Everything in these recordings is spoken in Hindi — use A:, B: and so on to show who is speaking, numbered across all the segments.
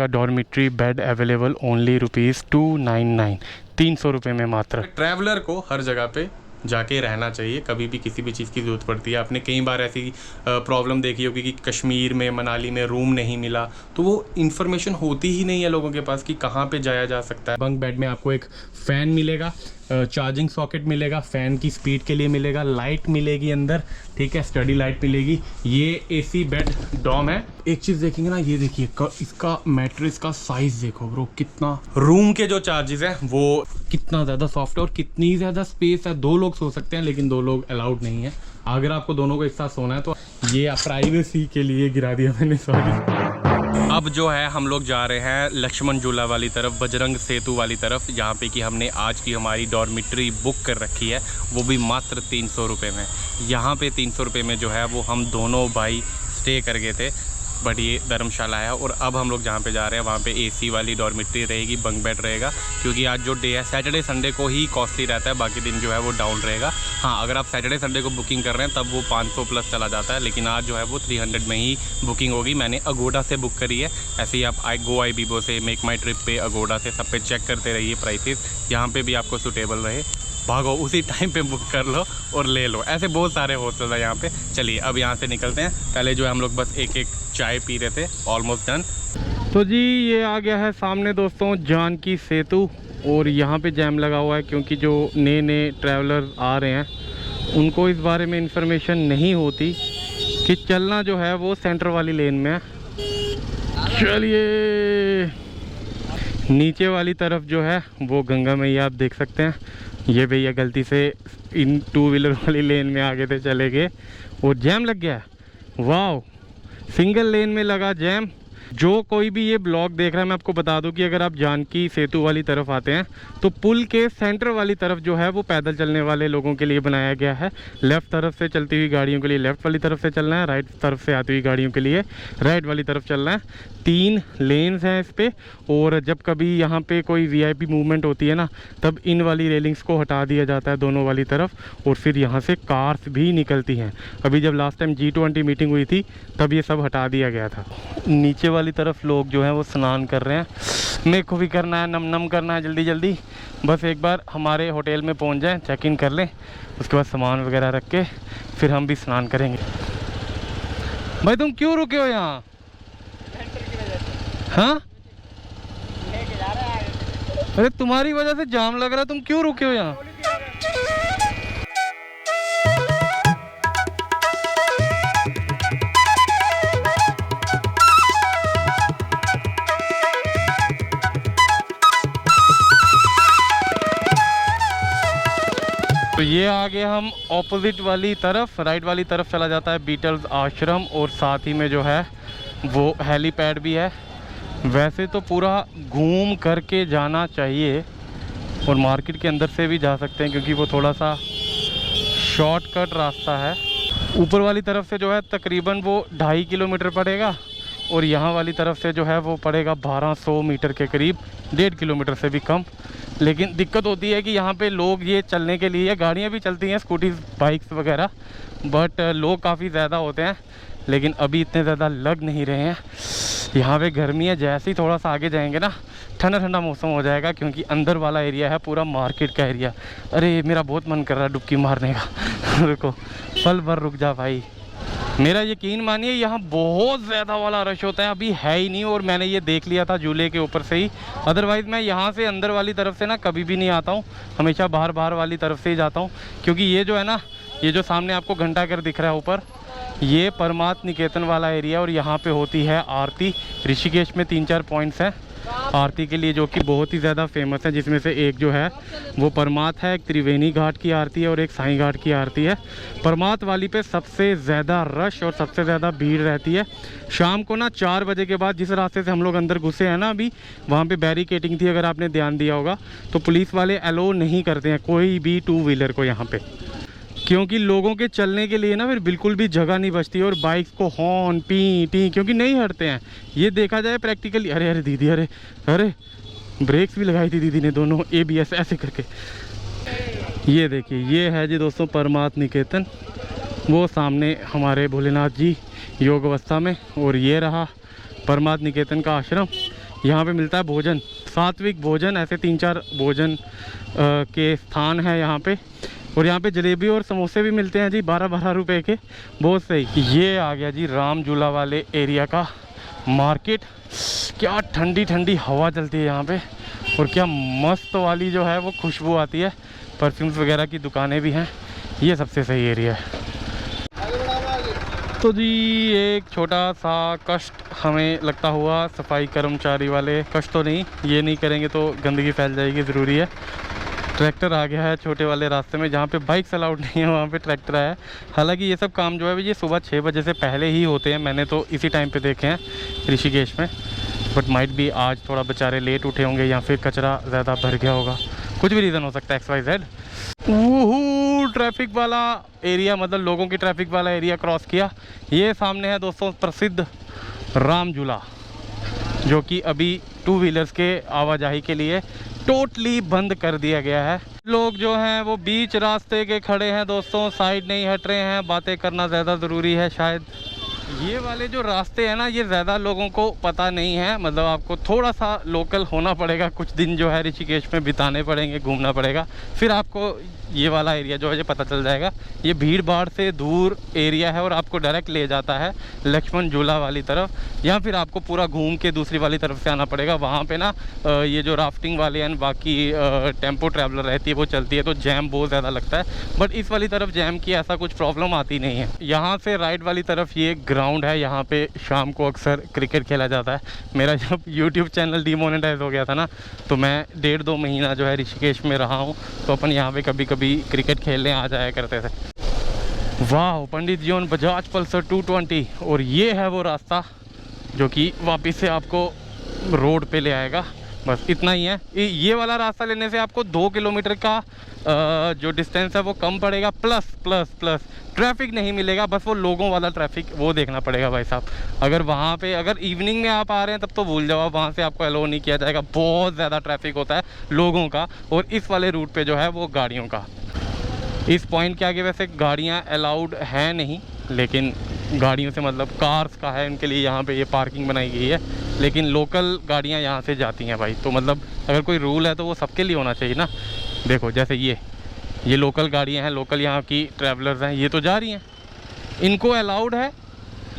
A: डॉर्मिट्री बेड अवेलेबल ओनली ₹299, 300 रुपये में मात्र।
B: ट्रैवलर को हर जगह पे जाके रहना चाहिए, कभी भी किसी भी चीज़ की ज़रूरत पड़ती है। आपने कई बार ऐसी प्रॉब्लम देखी होगी कि कश्मीर में, मनाली में रूम नहीं मिला, तो वो इन्फॉर्मेशन होती ही नहीं है लोगों के पास कि कहाँ पे जाया जा सकता है। बंक बेड में आपको एक फ़ैन मिलेगा, चार्जिंग सॉकेट मिलेगा, फ़ैन की स्पीड के लिए मिलेगा, लाइट मिलेगी अंदर, ठीक है, स्टडी लाइट मिलेगी। ये एसी बेड डॉम है। एक चीज़ देखेंगे ना, ये देखिए इसका मैट्रेस का साइज़ देखो ब्रो, कितना। रूम के जो चार्जेस हैं वो कितना ज़्यादा सॉफ्ट है और कितनी ज़्यादा स्पेस है। 2 लोग सो सकते हैं, लेकिन 2 लोग अलाउड नहीं है। अगर आपको दोनों को एक साथ सोना है तो ये प्राइवेसी के लिए गिरा दिया मैंने, सॉरी। अब जो है हम लोग जा रहे हैं लक्ष्मण झूला वाली तरफ, बजरंग सेतु वाली तरफ, जहाँ पे कि हमने आज की हमारी डॉर्मिट्री बुक कर रखी है, वो भी मात्र 300 रुपये में। यहाँ पे 300 रुपये में जो है वो हम दोनों भाई स्टे कर गए थे, बट ये धर्मशाला है। और अब हम लोग जहाँ पे जा रहे हैं वहाँ पे एसी वाली डॉर्मिट्री रहेगी, बंक बेड रहेगा, क्योंकि आज जो डे है सैटरडे संडे को ही कॉस्टली रहता है, बाकी दिन जो है वो डाउन रहेगा। हाँ, अगर आप सैटरडे संडे को बुकिंग कर रहे हैं तब वो 500 प्लस चला जाता है, लेकिन आज जो है वो 300 में ही बुकिंग होगी। मैंने अगोडा से बुक करी है। ऐसे ही आप GoIbibo से, मेक माई ट्रिप पे, अगोडा से, सब पे चेक करते रहिए प्राइसेस, यहाँ पे भी आपको सूटेबल रहे। भागो उसी टाइम पे बुक कर लो और ले लो। ऐसे बहुत सारे हॉस्टल है यहाँ पे। चलिए अब यहाँ से निकलते हैं। पहले जो है हम लोग बस एक चाय पी रहे थे, ऑलमोस्ट डन। तो जी ये आ गया है सामने दोस्तों जानकी सेतु, और यहाँ पे जैम लगा हुआ है क्योंकि जो नए नए ट्रैवलर आ रहे हैं उनको इस बारे में इंफॉर्मेशन नहीं होती कि चलना जो है वो सेंटर वाली लेन में है। चलिए नीचे वाली तरफ जो है वो गंगा मैया आप देख सकते हैं। ये भैया गलती से इन 2 व्हीलर वाली लेन में आगे थे, चले गए और जैम लग गया। वाह, सिंगल लेन में लगा जैम। जो कोई भी ये ब्लॉग देख रहा है, मैं आपको बता दूं कि अगर आप जानकी सेतु वाली तरफ आते हैं तो पुल के सेंटर वाली तरफ जो है वो पैदल चलने वाले लोगों के लिए बनाया गया है। लेफ़्ट तरफ से चलती हुई गाड़ियों के लिए लेफ़्ट वाली तरफ से चलना है, राइट तरफ से आती हुई गाड़ियों के लिए राइट वाली तरफ चलना है। 3 लेन्स हैं इस पर, और जब कभी यहाँ पे कोई VIP मूवमेंट होती है ना, तब इन वाली रेलिंग्स को हटा दिया जाता है दोनों वाली तरफ, और फिर यहाँ से कार्स भी निकलती हैं। अभी जब लास्ट टाइम G20 मीटिंग हुई थी तब ये सब हटा दिया गया था। नीचे वाली तरफ लोग जो हैं वो स्नान कर रहे हैं। मेरे को भी करना है, नम नम करना है जल्दी जल्दी। बस एक बार हमारे होटल में पहुंच जाएं, चेक इन कर लें, उसके बाद सामान वगैरह रख के फिर हम भी स्नान करेंगे। भाई तुम क्यों रुके हो यहाँ? हाँ, अरे तुम्हारी वजह से जाम लग रहा है, तुम क्यों रुके हो यहाँ? तो ये आगे हम ऑपोजिट वाली तरफ, राइट वाली तरफ चला जाता है बीटल्स आश्रम, और साथ ही में जो है वो हेलीपैड भी है। वैसे तो पूरा घूम करके जाना चाहिए और मार्केट के अंदर से भी जा सकते हैं, क्योंकि वो थोड़ा सा शॉर्टकट रास्ता है। ऊपर वाली तरफ से जो है तकरीबन वो 2.5 किलोमीटर पड़ेगा, और यहाँ वाली तरफ से जो है वो पड़ेगा 1200 मीटर के करीब, 1.5 किलोमीटर से भी कम। लेकिन दिक्कत होती है कि यहाँ पे लोग ये चलने के लिए, गाड़ियाँ भी चलती हैं, स्कूटी बाइक्स वगैरह, बट लोग काफ़ी ज़्यादा होते हैं। लेकिन अभी इतने ज़्यादा लग नहीं रहे हैं। यहाँ पे गर्मी है, जैसे ही थोड़ा सा आगे जाएंगे ना ठंडा ठंडा मौसम हो जाएगा, क्योंकि अंदर वाला एरिया है पूरा मार्केट का एरिया। अरे मेरा बहुत मन कर रहा है डुबकी मारने का। रुको पल भर रुक जा भाई। मेरा यकीन मानिए यहाँ बहुत ज़्यादा वाला रश होता है, अभी है ही नहीं, और मैंने ये देख लिया था झूले के ऊपर से ही। अदरवाइज़ मैं यहाँ से अंदर वाली तरफ से ना कभी भी नहीं आता हूँ, हमेशा बाहर वाली तरफ से ही जाता हूँ। क्योंकि ये जो है ना, ये जो सामने आपको घंटाघर दिख रहा है ऊपर, ये परमार्थ निकेतन वाला एरिया, और यहाँ पे होती है आरती। ऋषिकेश में 3-4 पॉइंट्स हैं आरती के लिए जो कि बहुत ही ज़्यादा फेमस है, जिसमें से एक जो है वो परमार्थ है, एक त्रिवेणी घाट की आरती है और एक साईं घाट की आरती है। परमार्थ वाली पे सबसे ज़्यादा रश और सबसे ज़्यादा भीड़ रहती है शाम को ना 4 बजे के बाद। जिस रास्ते से हम लोग अंदर घुसे हैं ना अभी, वहाँ पे बैरिकेडिंग थी, अगर आपने ध्यान दिया होगा, तो पुलिस वाले अलो नहीं करते हैं कोई भी 2 व्हीलर को यहाँ पे, क्योंकि लोगों के चलने के लिए ना फिर बिल्कुल भी जगह नहीं बचती, और बाइक्स को हॉर्न पी टी क्योंकि नहीं हटते हैं। ये देखा जाए प्रैक्टिकली। अरे अरे दीदी, अरे अरे ब्रेक्स भी लगाई थी दीदी ने, दोनों ABS ऐसे करके। ये देखिए, ये है जी दोस्तों परमार्थ निकेतन, वो सामने हमारे भोलेनाथ जी योग अवस्था में, और ये रहा परमार्थ निकेतन का आश्रम। यहाँ पे मिलता है भोजन, सात्विक भोजन, ऐसे 3-4 भोजन के स्थान है यहाँ पे। और यहाँ पे जलेबी और समोसे भी मिलते हैं जी 12-12 रुपए के, बहुत सही। ये आ गया जी राम झूला वाले एरिया का मार्केट। क्या ठंडी ठंडी हवा चलती है यहाँ पे, और क्या मस्त वाली जो है वो खुशबू आती है। परफ्यूम्स वगैरह की दुकानें भी हैं, ये सबसे सही एरिया है। तो जी एक छोटा सा कष्ट हमें लगता हुआ सफाई कर्मचारी वाले, कष्ट तो नहीं, ये नहीं करेंगे तो गंदगी फैल जाएगी, ज़रूरी है। ट्रैक्टर आ गया है छोटे वाले रास्ते में, जहाँ पे बाइक्स अलाउड नहीं है वहाँ पे ट्रैक्टर आया है। हालांकि ये सब काम जो है ये सुबह 6 बजे से पहले ही होते हैं, मैंने तो इसी टाइम पे देखे हैं ऋषिकेश में। बट माइट भी आज थोड़ा बेचारे लेट उठे होंगे या फिर कचरा ज़्यादा भर गया होगा, कुछ भी रीज़न हो सकता है, XYZ। ट्रैफिक वाला एरिया, मतलब लोगों की ट्रैफिक वाला एरिया क्रॉस किया। ये सामने है दोस्तों प्रसिद्ध राम झूला, जो कि अभी 2 व्हीलर्स के आवाजाही के लिए टोटली बंद कर दिया गया है। लोग जो हैं वो बीच रास्ते के खड़े हैं दोस्तों, साइड नहीं हट रहे हैं, बातें करना ज़्यादा ज़रूरी है शायद। ये वाले जो रास्ते हैं ना, ये ज़्यादा लोगों को पता नहीं है, मतलब आपको थोड़ा सा लोकल होना पड़ेगा, कुछ दिन जो है ऋषिकेश में बिताने पड़ेंगे, घूमना पड़ेगा, फिर आपको ये वाला एरिया जो है ये पता चल जाएगा। ये भीड़ भाड़ से दूर एरिया है और आपको डायरेक्ट ले जाता है लक्ष्मण झूला वाली तरफ, या फिर आपको पूरा घूम के दूसरी वाली तरफ से आना पड़ेगा। वहाँ पे ना ये जो राफ्टिंग वाले हैं, बाकी टेम्पो ट्रैवलर रहती है वो चलती है, तो जैम बहुत ज़्यादा लगता है। बट इस वाली तरफ जैम की ऐसा कुछ प्रॉब्लम आती नहीं है। यहाँ से राइट वाली तरफ ये ग्राउंड है, यहाँ पे शाम को अक्सर क्रिकेट खेला जाता है। मेरा जब यूट्यूब चैनल डीमोनेटाइज हो गया था ना, तो मैं 1.5-2 महीना जो है ऋषिकेश में रहा हूँ, तो अपन यहाँ पे कभी कभी क्रिकेट खेलने आ जाया करते थे। वाह, पंडित जी ऑन बजाज पल्सर 220। और ये है वो रास्ता जो कि वापस से आपको रोड पे ले आएगा, बस इतना ही है। ये वाला रास्ता लेने से आपको 2 किलोमीटर का जो डिस्टेंस है वो कम पड़ेगा, प्लस ट्रैफिक नहीं मिलेगा, बस वो लोगों वाला ट्रैफिक वो देखना पड़ेगा भाई साहब। अगर वहाँ पे अगर इवनिंग में आप आ रहे हैं तब तो भूल जाओ, वहाँ से आपको अलाउ नहीं किया जाएगा, बहुत ज़्यादा ट्रैफिक होता है लोगों का। और इस वाले रूट पे जो है वो गाड़ियों का। इस पॉइंट के आगे वैसे गाड़ियाँ अलाउड हैं नहीं, लेकिन गाड़ियों से मतलब कार्स का है, उनके लिए यहाँ पे ये पार्किंग बनाई गई है, लेकिन लोकल गाड़ियाँ यहाँ से जाती हैं भाई। तो मतलब अगर कोई रूल है तो वो सबके लिए होना चाहिए ना। देखो जैसे ये लोकल गाड़ियाँ हैं, लोकल यहाँ की ट्रैवलर्स हैं, ये तो जा रही हैं, इनको अलाउड है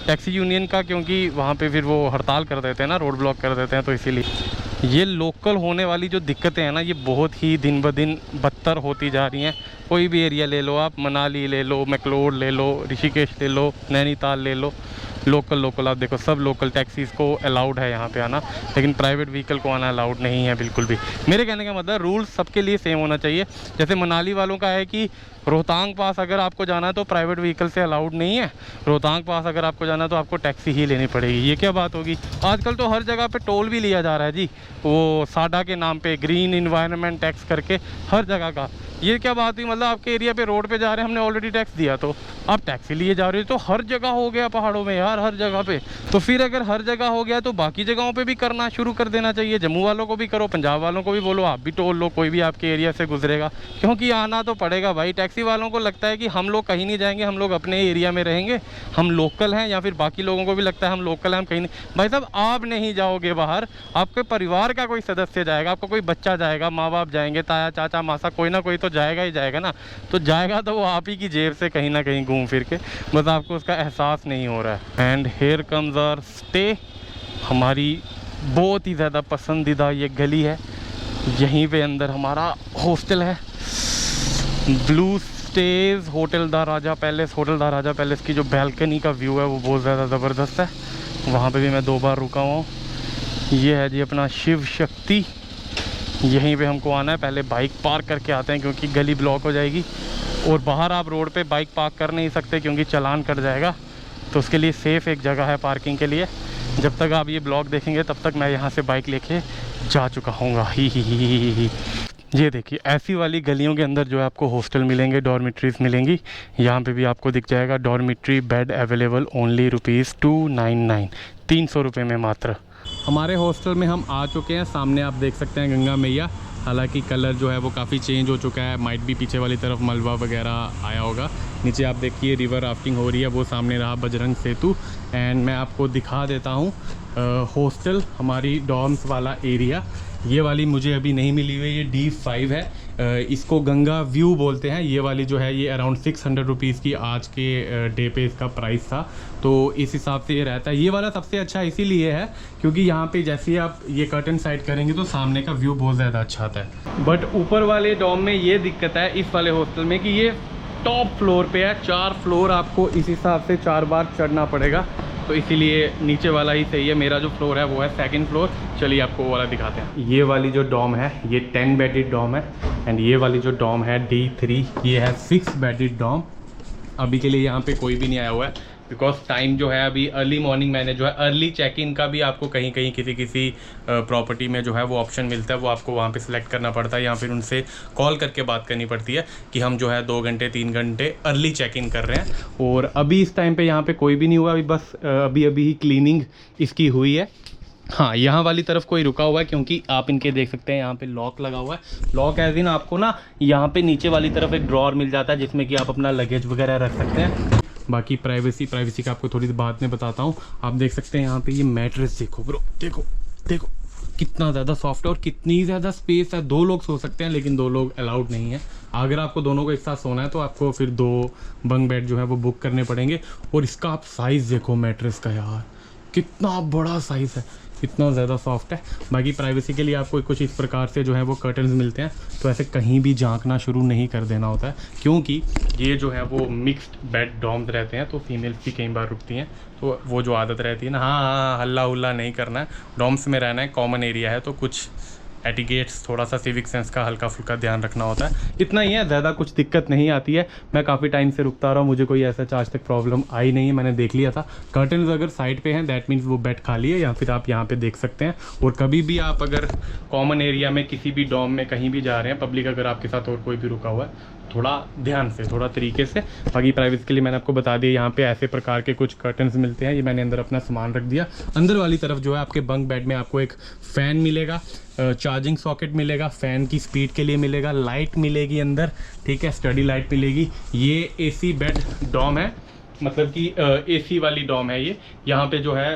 B: टैक्सी यूनियन का, क्योंकि वहाँ पे फिर वो हड़ताल कर देते हैं ना, रोड ब्लॉक कर देते हैं, तो इसीलिए ये लोकल होने वाली जो दिक्कतें हैं ना, ये बहुत ही दिन ब दिन बदतर होती जा रही हैं। कोई भी एरिया ले लो आप, मनाली ले लो, मैक्लोड ले लो, ऋषिकेश ले लो, नैनीताल ले लो, लोकल आप देखो, सब लोकल टैक्सीज़ को अलाउड है यहाँ पे आना, लेकिन प्राइवेट व्हीकल को आना अलाउड नहीं है बिल्कुल भी। मेरे कहने का मतलब रूल्स सबके लिए सेम होना चाहिए। जैसे मनाली वालों का है कि रोहतांग पास अगर आपको जाना है तो प्राइवेट व्हीकल से अलाउड नहीं है, रोहतांग पास अगर आपको जाना है तो आपको टैक्सी ही लेनी पड़ेगी। ये क्या बात होगी? आजकल तो हर जगह पे टोल भी लिया जा रहा है जी, वो साडा के नाम पे, ग्रीन इन्वायरमेंट टैक्स करके हर जगह का। ये क्या बात हुई? मतलब आपके एरिया पे रोड पे जा रहे हैं, हमने ऑलरेडी टैक्स दिया, तो आप टैक्सी लिए जा रहे हो। तो हर जगह हो गया पहाड़ों में यार, हर जगह पे। तो फिर अगर हर जगह हो गया तो बाकी जगहों पे भी करना शुरू कर देना चाहिए। जम्मू वालों को भी करो, पंजाब वालों को भी बोलो आप भी टोल लो, कोई भी आपके एरिया से गुजरेगा, क्योंकि आना तो पड़ेगा भाई। टैक्सी वालों को लगता है कि हम लोग कहीं नहीं जाएंगे, हम लोग अपने एरिया में रहेंगे, हम लोकल हैं, या फिर बाकी लोगों को भी लगता है हम लोकल हैं, हम कहीं नहीं। भाई साहब आप नहीं जाओगे बाहर, आपके परिवार का कोई सदस्य जाएगा, आपका कोई बच्चा जाएगा, माँ बाप जाएंगे, ताया चाचा मासा, कोई ना कोई तो जाएगा ही जाएगा ना। तो जाएगा तो वो आप ही की जेब से कहीं ना कहीं घूम फिर के, बस आपको उसका एहसास नहीं हो रहा है। And here comes our stay, हमारी बहुत ही ज़्यादा पसंदीदा ये गली है, यहीं पे अंदर हमारा हॉस्टल है, blue stage hotel the Raja palace. Hotel the Raja palace की जो बैल्कनी का व्यू है वो बहुत ज़्यादा ज़बरदस्त है, वहाँ पे भी मैं 2 बार रुका हुआ हूँ। ये है जी अपना शिव शक्ति, यहीं पे हमको आना है। पहले बाइक पार्क करके आते हैं क्योंकि गली ब्लॉक हो जाएगी, और बाहर आप रोड पे बाइक पार्क कर नहीं सकते क्योंकि चालान कट जाएगा, तो उसके लिए सेफ़ एक जगह है पार्किंग के लिए। जब तक आप ये ब्लॉग देखेंगे तब तक मैं यहाँ से बाइक लेके जा चुका हूँगा। ही। ये देखिए ऐसी वाली गलियों के अंदर जो है आपको हॉस्टल मिलेंगे, डॉर्मिट्रीज़ मिलेंगी। यहाँ पे भी आपको दिख जाएगा डॉर्मिट्री बेड अवेलेबल ओनली ₹299, 300 रुपये में मात्र। हमारे हॉस्टल में हम आ चुके हैं, सामने आप देख सकते हैं गंगा मैया। हालांकि कलर जो है वो काफ़ी चेंज हो चुका है, माइट भी पीछे वाली तरफ मलबा वगैरह आया होगा। नीचे आप देखिए रिवर राफ्टिंग हो रही है, वो सामने रहा बजरंग सेतु। एंड मैं आपको दिखा देता हूँ हॉस्टल, हमारी डॉर्म्स वाला एरिया। ये वाली मुझे अभी नहीं मिली हुई, ये D5 है। इसको गंगा व्यू बोलते हैं। ये वाली जो है ये अराउंड 600 रुपीज़ की आज के डे पे इसका प्राइस था, तो इस हिसाब से ये रहता है। ये वाला सबसे अच्छा इसीलिए है क्योंकि यहाँ पे जैसे ही आप ये कर्टन साइड करेंगे तो सामने का व्यू बहुत ज़्यादा अच्छा आता है। बट ऊपर वाले डॉर्म में ये दिक्कत है इस वाले हॉस्टल में कि ये टॉप फ्लोर पे है, 4 फ्लोर आपको इस हिसाब से 4 बार चढ़ना पड़ेगा, तो इसीलिए नीचे वाला ही सही है। मेरा जो फ्लोर है वो है 2nd फ्लोर। चलिए आपको वो वाला दिखाते हैं। ये वाली जो डॉम है ये 10 बेडेड डॉम है, एंड ये वाली जो डॉम है D3 ये है 6 बेडेड डॉम। अभी के लिए यहाँ पे कोई भी नहीं आया हुआ है बिकॉज टाइम जो है अभी अर्ली मॉर्निंग। मैंने जो है अर्ली चेक इन का भी आपको कहीं कहीं किसी प्रॉपर्टी में जो है वो ऑप्शन मिलता है, वो आपको वहाँ पे सिलेक्ट करना पड़ता है या फिर उनसे कॉल करके बात करनी पड़ती है कि हम जो है 2 घंटे 3 घंटे अर्ली चेक इन कर रहे हैं। और अभी इस टाइम पे यहाँ पे कोई भी नहीं हुआ, अभी बस अभी ही क्लीनिंग इसकी हुई है। हाँ, यहाँ वाली तरफ कोई रुका हुआ है क्योंकि आप इनके देख सकते हैं यहाँ पे लॉक लगा हुआ है। लॉक एज इन आपको ना यहाँ पे नीचे वाली तरफ एक ड्रॉअर मिल जाता है जिसमें कि आप अपना लगेज वगैरह रख सकते हैं। बाकी प्राइवेसी का आपको थोड़ी देर बाद में बताता हूँ। आप देख सकते हैं यहाँ पे ये मैट्रेस देखो ब्रो, देखो कितना ज़्यादा सॉफ्ट है और कितनी ज़्यादा स्पेस है। 2 लोग सो सकते हैं लेकिन 2 लोग अलाउड नहीं है। अगर आपको दोनों को एक साथ सोना है तो आपको फिर 2 बंक बेड जो है वो बुक करने पड़ेंगे। और इसका आप साइज़ देखो मैट्रेस का, यार कितना बड़ा साइज़ है, इतना ज़्यादा सॉफ्ट है। बाकी प्राइवेसी के लिए आपको कुछ इस प्रकार से जो है वो कर्टन्स मिलते हैं, तो ऐसे कहीं भी झांकना शुरू नहीं कर देना होता है क्योंकि ये जो है वो मिक्स्ड बेड डॉर्म्स रहते हैं, तो फीमेल्स भी कई बार रुकती हैं, तो वो जो आदत रहती है ना, हाँ हल्ला हुल्ला नहीं करना है, डॉर्म्स में रहना है, कॉमन एरिया है, तो कुछ एटिकेट्स, थोड़ा सा सिविक सेंस का हल्का फुल्का ध्यान रखना होता है। इतना ही है, ज़्यादा कुछ दिक्कत नहीं आती है। मैं काफ़ी टाइम से रुकता रहा हूँ, मुझे कोई ऐसा आज तक प्रॉब्लम आई नहीं है। मैंने देख लिया था कर्टन्स अगर साइड पे हैं दैट मीन्स वो बेड खाली है, या फिर आप यहाँ पे देख सकते हैं। और कभी भी आप अगर कॉमन एरिया में किसी भी डॉम में कहीं भी जा रहे हैं पब्लिक, अगर आपके साथ और कोई भी रुका हुआ है, थोड़ा ध्यान से, थोड़ा तरीके से। बाकी प्राइवेसी के लिए मैंने आपको बता दिया, यहाँ पे ऐसे प्रकार के कुछ कर्टन्स मिलते हैं। ये मैंने अंदर अपना सामान रख दिया। अंदर वाली तरफ जो है आपके बंक बेड में आपको एक फ़ैन मिलेगा, चार्जिंग सॉकेट मिलेगा, फ़ैन की स्पीड के लिए मिलेगा, लाइट मिलेगी अंदर, ठीक है, स्टडी लाइट मिलेगी। ये AC बेड डॉम है, मतलब कि AC वाली डॉम है ये। यहाँ पे जो है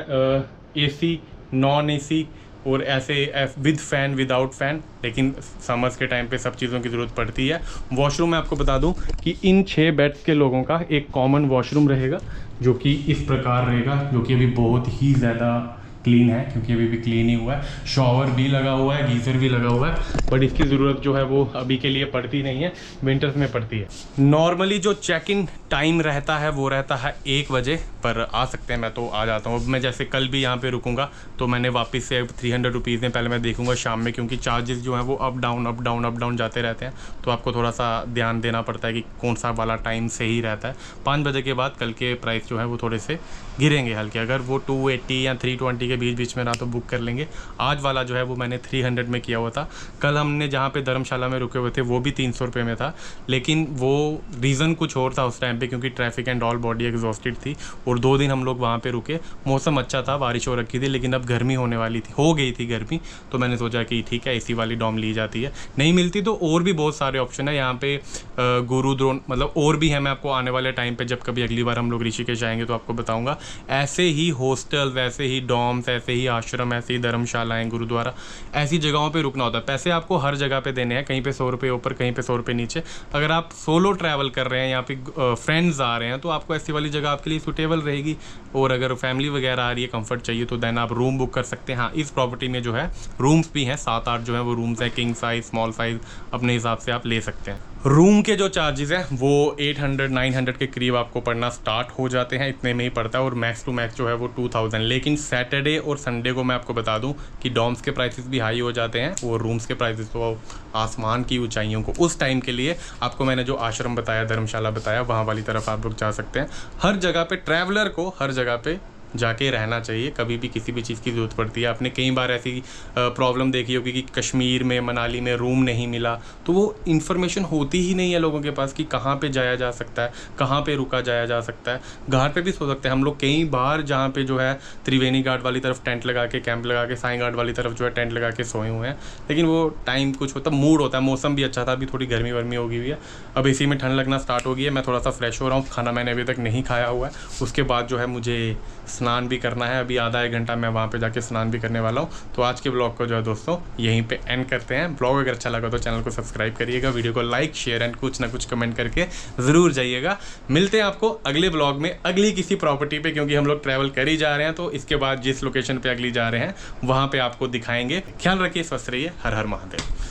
B: AC, नॉन AC और ऐसे विद फ़ैन, विदाउट फ़ैन, लेकिन समर्स के टाइम पे सब चीज़ों की ज़रूरत पड़ती है। वॉशरूम मैं आपको बता दूं कि इन 6 बेड्स के लोगों का एक कॉमन वॉशरूम रहेगा जो कि इस प्रकार रहेगा, जो कि अभी बहुत ही ज़्यादा क्लीन है क्योंकि अभी भी क्लीन ही हुआ है। शॉवर भी लगा हुआ है, गीज़र भी लगा हुआ है, बट इसकी ज़रूरत जो है वो अभी के लिए पड़ती नहीं है, विंटर्स में पड़ती है। नॉर्मली जो चेक इन टाइम रहता है वो रहता है 1 बजे, पर आ सकते हैं, मैं तो आ जाता हूँ। अब मैं जैसे कल भी यहाँ पे रुकूंगा तो मैंने वापस से 300 रुपीज़ में पहले मैं देखूंगा शाम में, क्योंकि चार्जेस जो हैं वो अप डाउन जाते रहते हैं, तो आपको थोड़ा सा ध्यान देना पड़ता है कि कौन सा वाला टाइम सही रहता है। 5 बजे के बाद कल के प्राइस जो है वो थोड़े से गिरेंगे हल्के, अगर वो 280 या 320 के बीच में रहा तो बुक कर लेंगे। आज वाला जो है वो मैंने 300 में किया हुआ था। कल हमने जहाँ पे धर्मशाला में रुके हुए थे वो भी 300 रुपये में था, लेकिन वो रीज़न कुछ और था उस टाइम पे, क्योंकि traffic and all body exhausted थी। और 2 दिन हम लोग वहाँ पे रुके, मौसम अच्छा था, बारिश हो रखी थी, लेकिन अब गर्मी होने वाली थी, हो गई थी गर्मी, तो मैंने सोचा कि ठीक है AC वाली डॉम ली जाती है। नहीं मिलती तो और भी बहुत सारे ऑप्शन है यहाँ पे, गुरु द्रोण, मतलब और भी है। मैं आपको आने वाले टाइम पे जब कभी अगली बार हम लोग ऋषिकेश आएंगे तो आपको बताऊँगा। ऐसे ही हॉस्टल, वैसे ही डॉम्स, ऐसे ही आश्रम, ऐसे ही धर्मशालाएँ, गुरुद्वारा, ऐसी जगहों पे रुकना होता है। पैसे आपको हर जगह पे देने हैं, कहीं पे 100 रुपये ऊपर, कहीं पे 100 रुपये नीचे। अगर आप सोलो ट्रैवल कर रहे हैं या फिर फ्रेंड्स आ रहे हैं तो आपको ऐसी वाली जगह आपके लिए सूटेबल रहेगी। और अगर फैमिली वगैरह आ रही है, कंफर्ट चाहिए, तो देन आप रूम बुक कर सकते हैं। हाँ, इस प्रॉपर्टी में जो है रूम्स भी हैं, 7-8 जो है वो रूम्स हैं, किंग साइज़, स्मॉल साइज़, अपने हिसाब से आप ले सकते हैं। रूम के जो चार्जेस हैं वो 800-900 के करीब आपको पड़ना स्टार्ट हो जाते हैं, इतने में ही पड़ता है। और मैक्स टू मैक्स जो है वो 2000। लेकिन सैटरडे और संडे को मैं आपको बता दूं कि डॉम्स के प्राइसेस भी हाई हो जाते हैं और रूम्स के प्राइसेस तो आसमान की ऊंचाइयों को। उस टाइम के लिए आपको मैंने जो आश्रम बताया, धर्मशाला बताया, वहाँ वाली तरफ आप लोग जा सकते हैं। हर जगह पे ट्रैवलर को हर जगह पे जाके रहना चाहिए, कभी भी किसी भी चीज़ की ज़रूरत पड़ती है। आपने कई बार ऐसी प्रॉब्लम देखी होगी कि कश्मीर में, मनाली में रूम नहीं मिला, तो वो इन्फॉर्मेशन होती ही नहीं है लोगों के पास कि कहाँ पे जाया जा सकता है, कहाँ पे रुका जाया जा सकता है। घाट पे भी सो सकते हैं हम लोग कई बार, जहाँ पे जो है त्रिवेणी घाट वाली तरफ टेंट लगा के, कैंप लगा के, साईं घाट वाली तरफ जो है टेंट लगा के सोए हुए हैं, लेकिन वो टाइम कुछ होता, मूड होता है। मौसम भी अच्छा था, अभी थोड़ी गर्मी वर्मी हो गई हुई है, अब इसी में ठंड लगना स्टार्ट हो गई है। मैं थोड़ा सा फ्रेश हो रहा हूँ, खाना मैंने अभी तक नहीं खाया हुआ है, उसके बाद जो है मुझे स्नान भी करना है, अभी आधा 1 घंटा मैं वहाँ पे जाके स्नान भी करने वाला हूँ। तो आज के ब्लॉग को जो है दोस्तों यहीं पे एंड करते हैं। ब्लॉग अगर अच्छा लगा तो चैनल को सब्सक्राइब करिएगा, वीडियो को लाइक शेयर एंड कुछ ना कुछ कमेंट करके ज़रूर जाइएगा। मिलते हैं आपको अगले ब्लॉग में अगली किसी प्रॉपर्टी पे, क्योंकि हम लोग ट्रैवल कर ही जा रहे हैं, तो इसके बाद जिस लोकेशन पे अगली जा रहे हैं वहाँ पे आपको दिखाएंगे। ख्याल रखिए, स्वस्थ रहिए, हर हर महादेव।